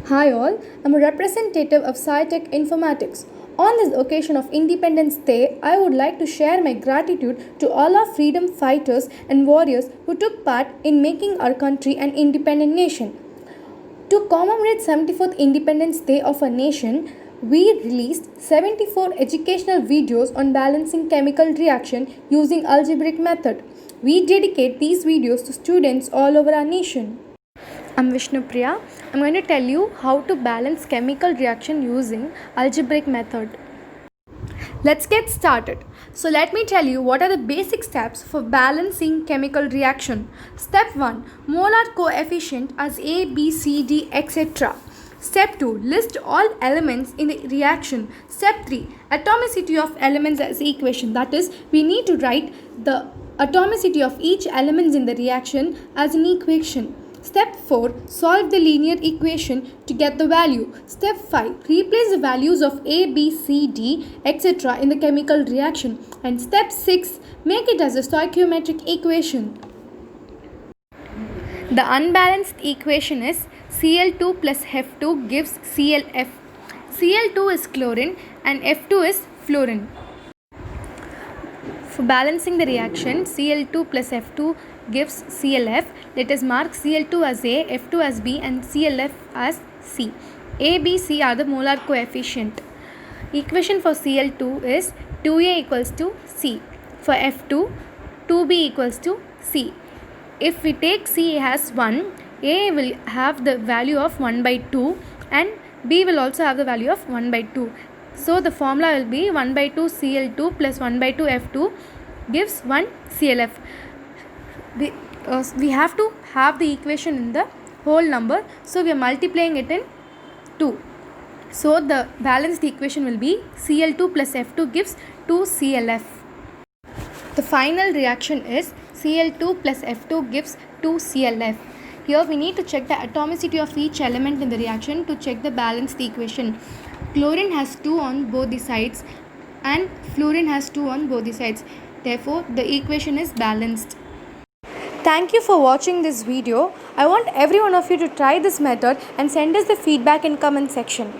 Hi all, I'm a representative of Saitechinfo. On this occasion of Independence Day, I would like to share my gratitude to all our freedom fighters and warriors who took part in making our country an independent nation. To commemorate 74th Independence Day of our nation, we released 74 educational videos on balancing chemical reaction using algebraic method. We dedicate these videos to students all over our nation. I'm Vishnupriya. I'm going to tell you how to balance chemical reaction using algebraic method. Let's get started. So let me tell you what are the basic steps for balancing chemical reaction. Step 1. Molar coefficient as A, B, C, D, etc. Step 2. List all elements in the reaction. Step 3. Atomicity of elements as equation. That is, we need to write the atomicity of each element in the reaction as an equation. Step 4. Solve the linear equation to get the value. Step 5. Replace the values of A, B, C, D, etc. in the chemical reaction. And step 6. Make it as a stoichiometric equation. The unbalanced equation is Cl2 plus F2 gives ClF. Cl2 is chlorine and F2 is fluorine. For balancing the reaction, Cl2 plus F2 gives ClF. Let us mark Cl2 as A, F2 as B and ClF as C. A, B, C are the molar coefficient. Equation for Cl2 is 2A equals to C. For F2, 2B equals to C. If we take C as 1, A will have the value of 1 by 2 and B will also have the value of 1 by 2. So the formula will be 1 by 2 Cl2 plus 1 by 2 F2 gives 1 ClF. We have to have the equation in the whole number, so we are multiplying it in 2. So the balanced equation will be Cl2 plus F2 gives 2 ClF. The final reaction is Cl2 plus F2 gives 2 ClF. Here we need to check the atomicity of each element in the reaction to check the balanced equation. Chlorine has 2 on both the sides and fluorine has 2 on both the sides. Therefore, the equation is balanced. Thank you for watching this video. I want every one of you to try this method and send us the feedback in comment section.